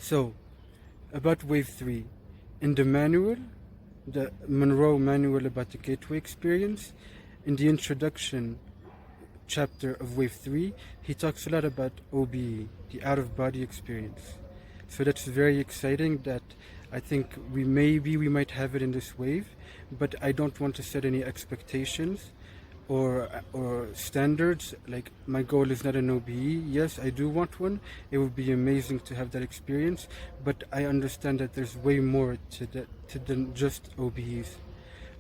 So, about wave 3. In the manual, the Monroe manual about the gateway experience, in the introduction chapter of wave 3, he talks a lot about OBE, the out-of-body experience. So that's very exciting. That I think we might have it in this wave, but I don't want to set any expectations or standards. Like, my goal is not an OBE. Yes, I do want one. It would be amazing to have that experience, but I understand that there's way more to that than just OBEs.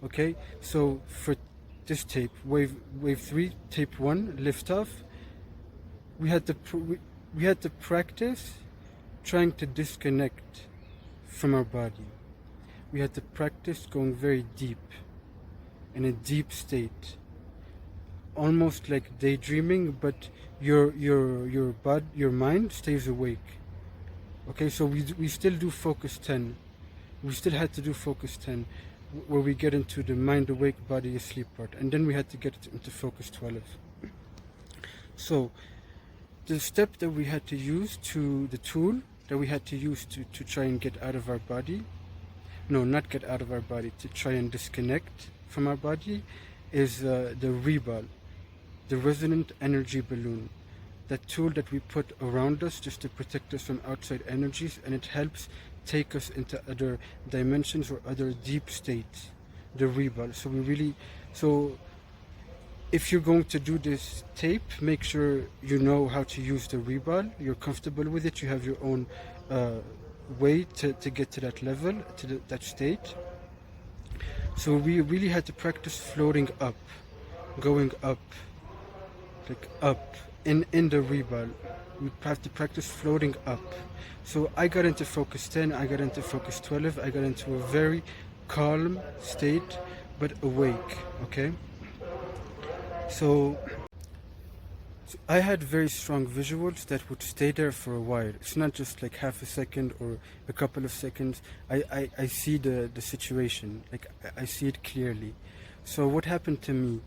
Okay, so for this tape, wave 3, tape 1, liftoff, we had to practice trying to disconnect from our body. We had to practice going very deep, in a deep state, almost like daydreaming, but your mind stays awake. Okay, so we still do focus 10. We still had to do focus 10, where we get into the mind awake, body asleep part, and then we had to get into focus 12. So the step that we had to use the tool that we had to use to try and get out of our body, no, not get out of our body, to try and disconnect from our body, is the REBAL, the resonant energy balloon. That tool that we put around us just to protect us from outside energies, and it helps take us into other dimensions or other deep states, the REBAL. So if you're going to do this tape, make sure you know how to use the REBAL, you're comfortable with it, you have your own way to get to that level, to that state. So we really had to practice floating up, going up, like up, in the REBAL. We have to practice floating up. So I got into focus 10, I got into focus 12, I got into a very calm state, but awake, okay? So I had very strong visuals that would stay there for a while. It's not just like half a second or a couple of seconds. I see the situation, like I see it clearly. So what happened to me,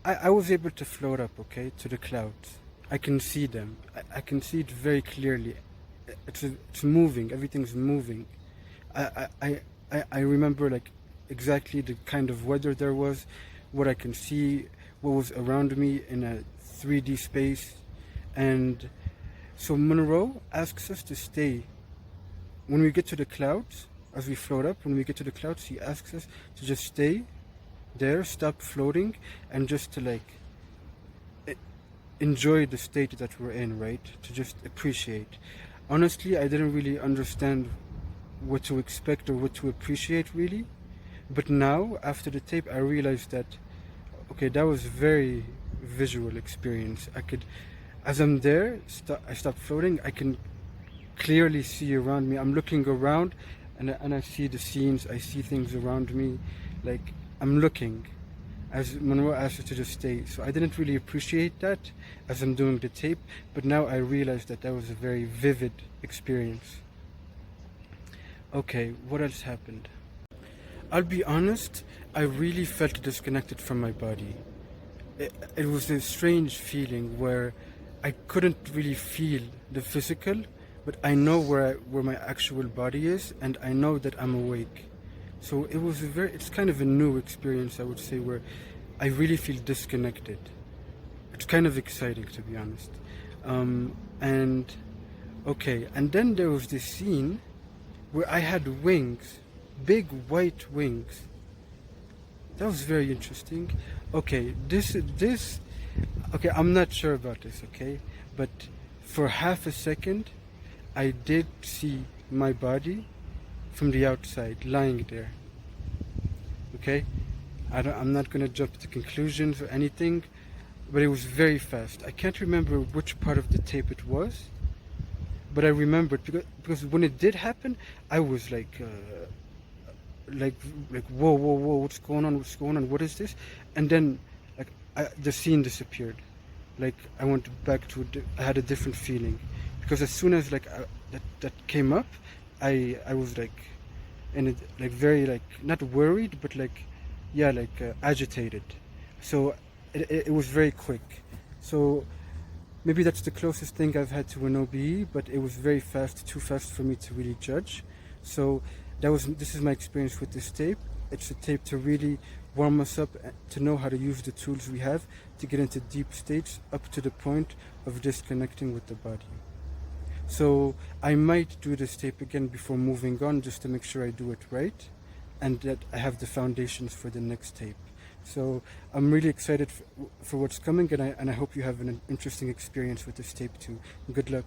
I was able to float up, okay, to the clouds. I can see them. I can see it very clearly. It's moving. Everything's moving. I remember like exactly the kind of weather there was, what I can see, what was around me in a 3D space. And so Monroe asks us to stay. When we get to the clouds, as we float up, when we get to the clouds, he asks us to just stay there, stop floating, and just to like enjoy the state that we're in, right? To just appreciate. Honestly, I didn't really understand what to expect or what to appreciate really, but now after the tape I realized that, okay, that was a very visual experience. I could, as I'm there, I stop floating, I can clearly see around me. I'm looking around and I see the scenes, I see things around me, like I'm looking, as Monroe asked us to just stay. So I didn't really appreciate that as I'm doing the tape, but now I realized that that was a very vivid experience. Okay, what else happened? I'll be honest, I really felt disconnected from my body. It was a strange feeling where I couldn't really feel the physical, but I know where my actual body is, and I know that I'm awake. So it was it's kind of a new experience, I would say, where I really feel disconnected. It's kind of exciting, to be honest. And then there was this scene where I had wings, big white wings. That was very interesting. Okay, okay, I'm not sure about this, okay? But for half a second, I did see my body from the outside, lying there. Okay? I'm not going to jump to conclusions or anything, but it was very fast. I can't remember which part of the tape it was, but I remembered because when it did happen, I was like whoa, what's going on? What is this? And then like the scene disappeared. Like I went back to I had a different feeling, because as soon as like that came up, I was like in it, like very like not worried, but like agitated. So it was very quick. So maybe that's the closest thing I've had to an OBE, but it was very fast, too fast for me to really judge. So this is my experience with this tape. It's a tape to really warm us up, to know how to use the tools we have to get into deep states up to the point of disconnecting with the body. So I might do this tape again before moving on, just to make sure I do it right and that I have the foundations for the next tape. So I'm really excited for what's coming, and I hope you have an interesting experience with this tape too. Good luck.